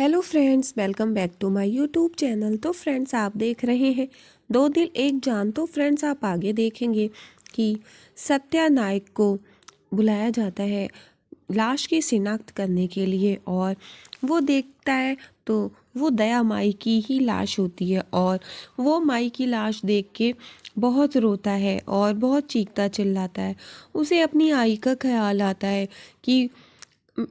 Hello friends, welcome back to my YouTube channel. तो friends, आप देख रहे हैं दो दिल एक जान। तो फ्रेंड्स, आप आगे देखेंगे कि सत्या नायक को बुलाया जाता है लाश की शिनाख्त करने के लिए, और वो देखता है तो वो दया माई की ही लाश होती है, और वो माई की लाश देख के बहुत रोता है और बहुत चीखता चिल्लाता है। उसे अपनी आई का ख्याल आता है कि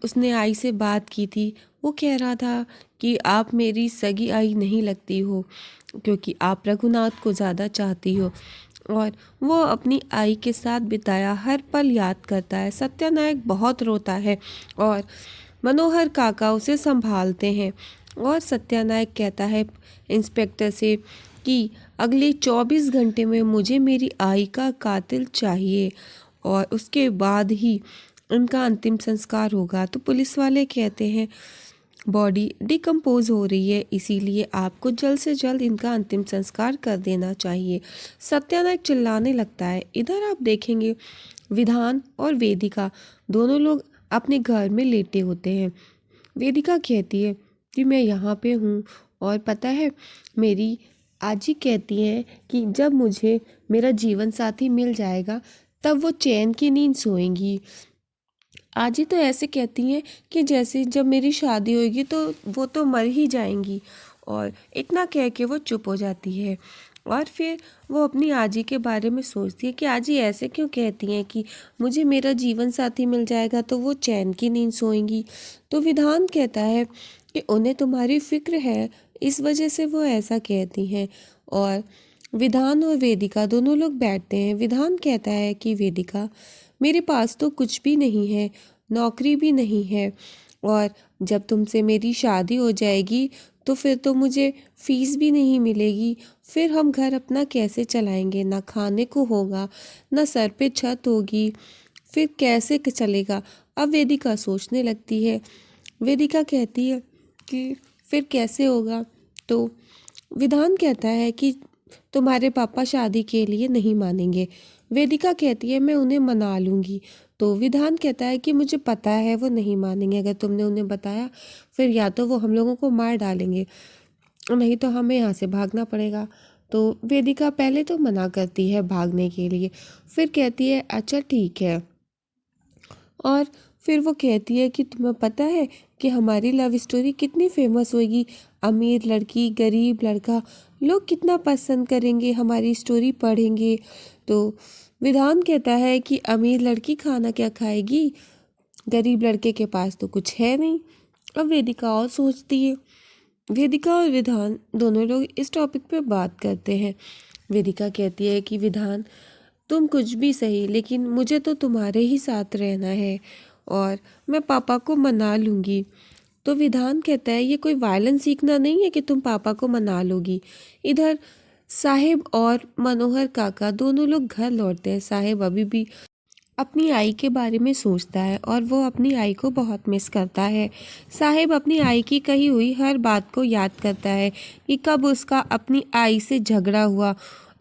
उसने आई से बात की थी। वो कह रहा था कि आप मेरी सगी आई नहीं लगती हो, क्योंकि आप रघुनाथ को ज़्यादा चाहती हो। और वो अपनी आई के साथ बिताया हर पल याद करता है। सत्यानायक बहुत रोता है और मनोहर काका उसे संभालते हैं। और सत्यानायक कहता है इंस्पेक्टर से कि अगले 24 घंटे में मुझे मेरी आई का कातिल चाहिए, और उसके बाद ही उनका अंतिम संस्कार होगा। तो पुलिस वाले कहते हैं बॉडी डिकम्पोज हो रही है, इसीलिए आपको जल्द से जल्द इनका अंतिम संस्कार कर देना चाहिए। सत्यानायक चिल्लाने लगता है। इधर आप देखेंगे विधान और वेदिका दोनों लोग अपने घर में लेटे होते हैं। वेदिका कहती है कि मैं यहाँ पे हूँ, और पता है मेरी आजी कहती हैं कि जब मुझे मेरा जीवन साथी मिल जाएगा तब वो चैन की नींद सोएंगी। आजी तो ऐसे कहती हैं कि जैसे जब मेरी शादी होगी तो वो तो मर ही जाएंगी। और इतना कह के वो चुप हो जाती है। और फिर वो अपनी आजी के बारे में सोचती है कि आजी ऐसे क्यों कहती हैं कि मुझे मेरा जीवन साथी मिल जाएगा तो वो चैन की नींद सोएंगी। तो विधान कहता है कि उन्हें तुम्हारी फिक्र है, इस वजह से वो ऐसा कहती हैं। और विधान और वेदिका दोनों लोग बैठते हैं। विधान कहता है कि वेदिका, मेरे पास तो कुछ भी नहीं है, नौकरी भी नहीं है, और जब तुमसे मेरी शादी हो जाएगी तो फिर तो मुझे फीस भी नहीं मिलेगी। फिर हम घर अपना कैसे चलाएंगे? ना खाने को होगा, ना सर पे छत होगी, फिर कैसे चलेगा? अब वेदिका सोचने लगती है। वेदिका कहती है कि फिर कैसे होगा? तो विधान कहता है कि तुम्हारे पापा शादी के लिए नहीं मानेंगे। वेदिका कहती है मैं उन्हें मना लूँगी। तो विधान कहता है कि मुझे पता है वो नहीं मानेंगे, अगर तुमने उन्हें बताया फिर या तो वो हम लोगों को मार डालेंगे, नहीं तो हमें यहाँ से भागना पड़ेगा। तो वेदिका पहले तो मना करती है भागने के लिए, फिर कहती है अच्छा ठीक है। और फिर वो कहती है कि तुम्हें पता है कि हमारी लव स्टोरी कितनी फेमस होगी, अमीर लड़की गरीब लड़का, लोग कितना पसंद करेंगे, हमारी स्टोरी पढ़ेंगे। तो विधान कहता है कि अमीर लड़की खाना क्या खाएगी, गरीब लड़के के पास तो कुछ है नहीं। अब वेदिका और सोचती है। वेदिका और विधान दोनों लोग इस टॉपिक पे बात करते हैं। वेदिका कहती है कि विधान, तुम कुछ भी सही, लेकिन मुझे तो तुम्हारे ही साथ रहना है, और मैं पापा को मना लूँगी। तो विधान कहता है ये कोई वायलेंस सीखना नहीं है कि तुम पापा को मना लोगी। इधर साहिब और मनोहर काका दोनों लोग घर लौटते हैं। साहिब अभी भी अपनी आई के बारे में सोचता है और वो अपनी आई को बहुत मिस करता है। साहिब अपनी आई की कही हुई हर बात को याद करता है कि कब उसका अपनी आई से झगड़ा हुआ।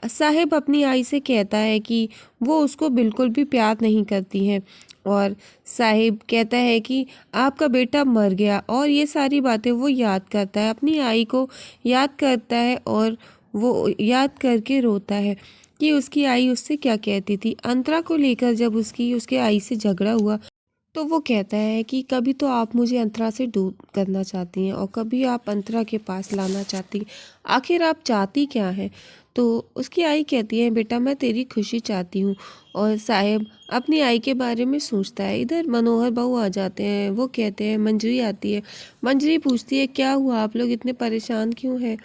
साहिब अपनी आई से कहता है कि वो उसको बिल्कुल भी प्यार नहीं करती है, और साहिब कहता है कि आपका बेटा मर गया, और ये सारी बातें वो याद करता है, अपनी आई को याद करता है, और वो याद करके रोता है कि उसकी आई उससे क्या कहती थी। अंतरा को लेकर जब उसके आई से झगड़ा हुआ तो वो कहता है कि कभी तो आप मुझे अंतरा से दूर करना चाहती हैं और कभी आप अंतरा के पास लाना चाहती हैं, आखिर आप चाहती क्या हैं? तो उसकी आई कहती है बेटा मैं तेरी खुशी चाहती हूँ। और साहेब अपनी आई के बारे में सोचता है। इधर मनोहर बहू आ जाते हैं। वो कहते हैं, मंजरी आती है। मंजरी पूछती है क्या हुआ, आप लोग इतने परेशान क्यों हैं?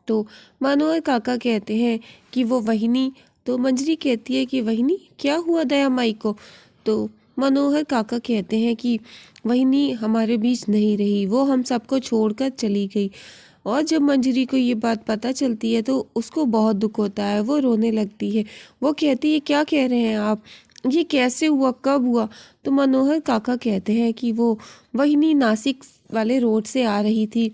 तो मनोहर काका कहते हैं कि वो वहिनी। तो मंजरी कहती है कि वहिनी क्या हुआ दया माई को? तो मनोहर काका कहते हैं कि वहिनी हमारे बीच नहीं रही, वो हम सबको छोड़कर चली गई। और जब मंजरी को ये बात पता चलती है तो उसको बहुत दुख होता है, वो रोने लगती है। वो कहती है क्या कह रहे हैं आप, ये कैसे हुआ, कब हुआ? तो मनोहर काका कहते हैं कि वो वहिनी नासिक वाले रोड से आ रही थी,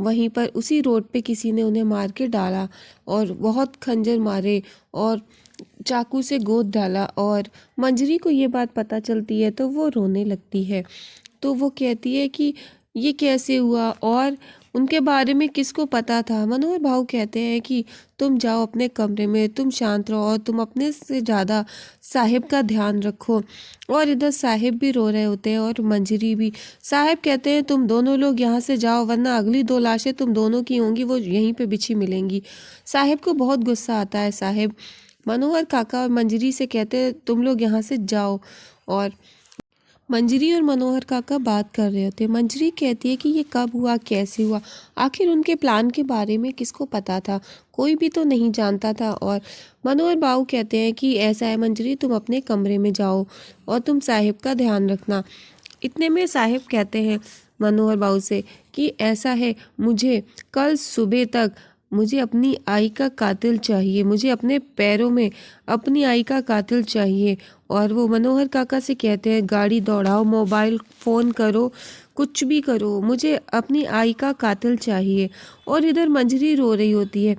वहीं पर उसी रोड पे किसी ने उन्हें मार के डाला, और बहुत खंजर मारे और चाकू से गोद डाला। और मंजरी को ये बात पता चलती है तो वो रोने लगती है। तो वो कहती है कि ये कैसे हुआ और उनके बारे में किसको पता था। मनोहर भाऊ कहते हैं कि तुम जाओ अपने कमरे में, तुम शांत रहो और तुम अपने से ज़्यादा साहिब का ध्यान रखो। और इधर साहिब भी रो रहे होते हैं और मंजरी भी। साहिब कहते हैं तुम दोनों लोग यहाँ से जाओ, वरना अगली 2 लाशें तुम दोनों की होंगी, वो यहीं पे बिछी मिलेंगी। साहिब को बहुत गुस्सा आता है। साहिब मनोहर काका और मंजरी से कहते हैं तुम लोग यहाँ से जाओ। और मंजरी और मनोहर काका बात कर रहे होते हैं। मंजरी कहती है कि ये कब हुआ, कैसे हुआ, आखिर उनके प्लान के बारे में किसको पता था, कोई भी तो नहीं जानता था। और मनोहर बाबू कहते हैं कि ऐसा है मंजरी, तुम अपने कमरे में जाओ और तुम साहिब का ध्यान रखना। इतने में साहिब कहते हैं मनोहर बाबू से कि ऐसा है, मुझे कल सुबह तक मुझे अपनी आई का कातिल चाहिए, मुझे अपने पैरों में अपनी आई का कातिल चाहिए। और वो मनोहर काका से कहते हैं गाड़ी दौड़ाओ, मोबाइल फ़ोन करो, कुछ भी करो, मुझे अपनी आई का कातिल चाहिए। और इधर मंजरी रो रही होती है।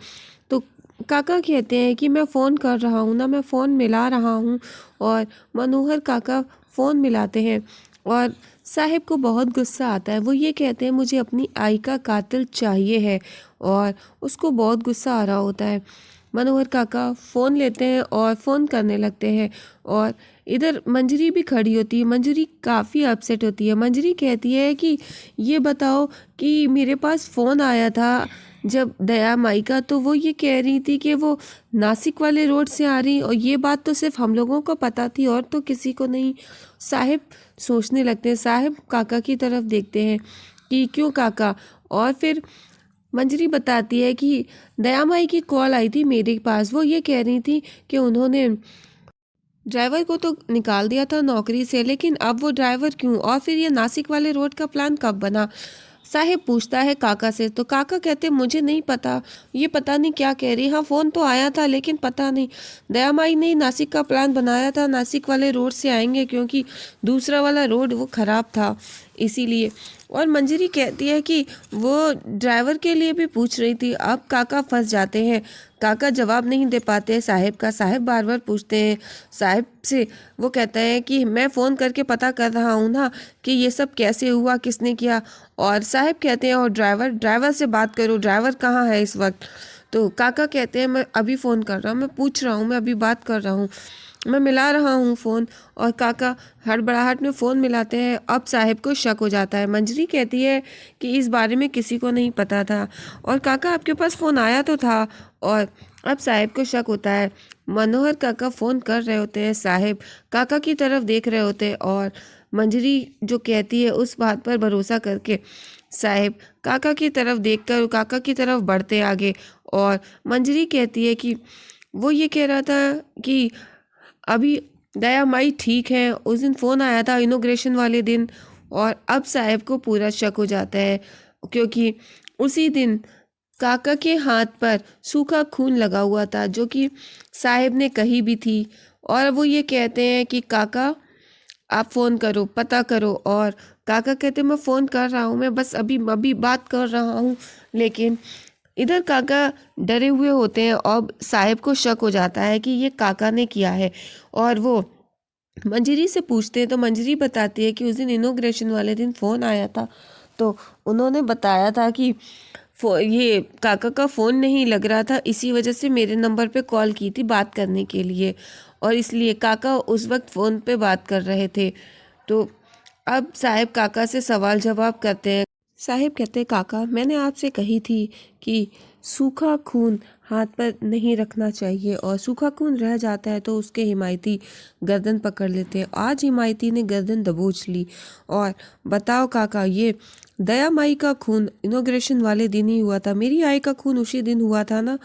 तो काका कहते हैं कि मैं फ़ोन कर रहा हूँ ना, मैं फ़ोन मिला रहा हूँ। और मनोहर काका फ़ोन मिलाते हैं और साहिब को बहुत गुस्सा आता है। वो ये कहते हैं मुझे अपनी आई का कातिल चाहिए है और उसको बहुत गुस्सा आ रहा होता है। मनोहर काका फ़ोन लेते हैं और फ़ोन करने लगते हैं। और इधर मंजरी भी खड़ी होती है। मंजरी काफ़ी अपसेट होती है। मंजरी कहती है कि ये बताओ कि मेरे पास फ़ोन आया था जब दया माई का, तो वो ये कह रही थी कि वो नासिक वाले रोड से आ रही, और ये बात तो सिर्फ हम लोगों को पता थी और तो किसी को नहीं। साहिब सोचने लगते हैं। साहिब काका की तरफ देखते हैं कि क्यों काका। और फिर मंजरी बताती है कि दया माई की कॉल आई थी मेरे पास, वो ये कह रही थी कि उन्होंने ड्राइवर को तो निकाल दिया था नौकरी से, लेकिन अब वो ड्राइवर क्यों, और फिर ये नासिक वाले रोड का प्लान कब बना। साहिब पूछता है काका से, तो काका कहते मुझे नहीं पता, ये पता नहीं क्या कह रही। हाँ फ़ोन तो आया था लेकिन पता नहीं, दया माई ने नासिक का प्लान बनाया था, नासिक वाले रोड से आएंगे क्योंकि दूसरा वाला रोड वो ख़राब था इसीलिए। और मंजरी कहती है कि वो ड्राइवर के लिए भी पूछ रही थी। अब काका फंस जाते हैं। काका जवाब नहीं दे पाते साहिब का। साहिब बार बार पूछते हैं साहिब से। वो कहता है कि मैं फ़ोन करके पता कर रहा हूँ ना कि ये सब कैसे हुआ, किसने किया। और साहिब कहते हैं और ड्राइवर से बात करो, ड्राइवर कहाँ है इस वक्त। तो काका कहते हैं मैं अभी फ़ोन कर रहा हूँ, मैं पूछ रहा हूँ, मैं अभी बात कर रहा हूँ, मैं मिला रहा हूँ फ़ोन। और काका हड़बड़ाहट में फ़ोन मिलाते हैं। अब साहिब को शक हो जाता है। मंजरी कहती है कि इस बारे में किसी को नहीं पता था, और काका आपके पास फ़ोन आया तो था। और अब साहिब को शक होता है। मनोहर काका फ़ोन कर रहे होते हैं, साहिब काका की तरफ देख रहे होते हैं। और मंजरी जो कहती है उस बात पर भरोसा करके साहिब काका की तरफ देखकर काका की तरफ बढ़ते आगे। और मंजरी कहती है कि वो ये कह रहा था कि अभी दया माई ठीक है, उस दिन फ़ोन आया था इनॉग्रेशन वाले दिन। और अब साहिब को पूरा शक हो जाता है क्योंकि उसी दिन काका के हाथ पर सूखा खून लगा हुआ था जो कि साहिब ने कही भी थी। और वो ये कहते हैं कि काका आप फ़ोन करो, पता करो। और काका कहते मैं फ़ोन कर रहा हूँ, मैं बस अभी अभी बात कर रहा हूँ। लेकिन इधर काका डरे हुए होते हैं और साहिब को शक हो जाता है कि ये काका ने किया है। और वो मंजरी से पूछते हैं तो मंजरी बताती है कि उस दिन इनॉग्रेशन वाले दिन फ़ोन आया था, तो उन्होंने बताया था कि ये काका का फ़ोन नहीं लग रहा था, इसी वजह से मेरे नंबर पे कॉल की थी बात करने के लिए, और इसलिए काका उस वक्त फ़ोन पे बात कर रहे थे। तो अब साहिब काका से सवाल जवाब करते हैं। साहिब कहते हैं काका मैंने आपसे कही थी कि सूखा खून हाथ पर नहीं रखना चाहिए, और सूखा खून रह जाता है तो उसके हिमायती गर्दन पकड़ लेते हैं। आज हिमायती ने गर्दन दबोच ली। और बताओ काका, ये दया माई का खून इनॉग्रेशन वाले दिन ही हुआ था, मेरी आई का खून उसी दिन हुआ था ना,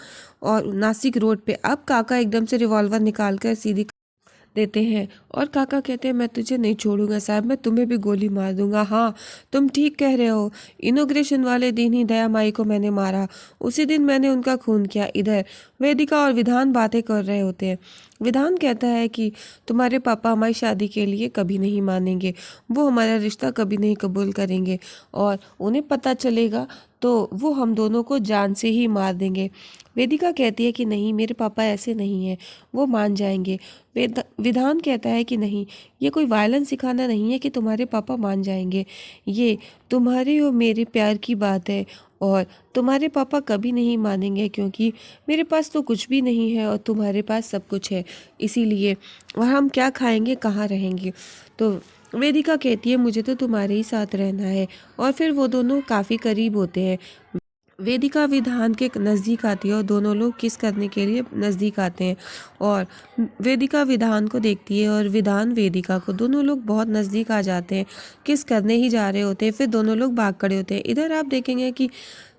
और नासिक रोड पे। अब काका एकदम से रिवॉल्वर निकाल कर सीधी देते हैं और काका कहते हैं मैं तुझे नहीं छोड़ूंगा साहब, मैं तुम्हें भी गोली मार दूंगा। हाँ तुम ठीक कह रहे हो, इनॉग्रेशन वाले दिन ही दया माई को मैंने मारा, उसी दिन मैंने उनका खून किया। इधर वेदिका और विधान बातें कर रहे होते हैं। विधान कहता है कि तुम्हारे पापा हमारी शादी के लिए कभी नहीं मानेंगे, वो हमारा रिश्ता कभी नहीं कबूल करेंगे और उन्हें पता चलेगा तो वो हम दोनों को जान से ही मार देंगे। वेदिका कहती है कि नहीं, मेरे पापा ऐसे नहीं हैं, वो मान जाएंगे। विधान कहता है कि नहीं, ये कोई वायलेंस सिखाना नहीं है कि तुम्हारे पापा मान जाएंगे, ये तुम्हारे और मेरे प्यार की बात है और तुम्हारे पापा कभी नहीं मानेंगे क्योंकि मेरे पास तो कुछ भी नहीं है और तुम्हारे पास सब कुछ है, इसीलिए और हम क्या खाएंगे, कहाँ रहेंगे। तो वेदिका कहती है मुझे तो तुम्हारे ही साथ रहना है और फिर वो दोनों काफ़ी करीब होते हैं। वेदिका विधान के नज़दीक आती है और दोनों लोग किस करने के लिए नज़दीक आते हैं और वेदिका विधान को देखती है और विधान वेदिका को, दोनों लोग बहुत नज़दीक आ जाते हैं, किस करने ही जा रहे होते हैं, फिर दोनों लोग भाग खड़े होते हैं। इधर आप देखेंगे कि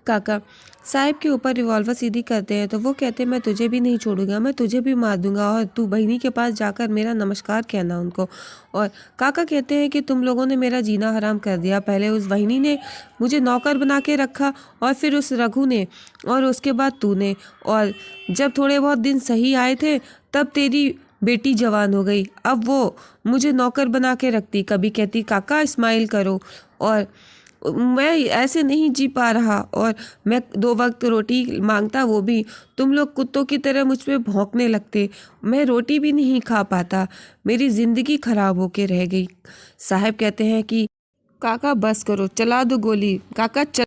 काका साहिब के ऊपर रिवॉल्वर सीधी करते हैं तो वो कहते हैं मैं तुझे भी नहीं छोड़ूंगा, मैं तुझे भी मार दूंगा और तू बहिनी के पास जाकर मेरा नमस्कार कहना उनको। और काका कहते हैं कि तुम लोगों ने मेरा जीना हराम कर दिया, पहले उस बहिनी ने मुझे नौकर बना के रखा और फिर उस रघु ने और उसके बाद तूने, और जब थोड़े बहुत दिन सही आए थे तब तेरी बेटी जवान हो गई, अब वो मुझे नौकर बना के रखती, कभी कहती काका स्माइल करो, और मैं ऐसे नहीं जी पा रहा और मैं 2 वक्त रोटी मांगता वो भी तुम लोग कुत्तों की तरह मुझ पे भौंकने लगते, मैं रोटी भी नहीं खा पाता, मेरी ज़िंदगी खराब होके रह गई। साहब कहते हैं कि काका बस करो, चला दो गोली, काका चल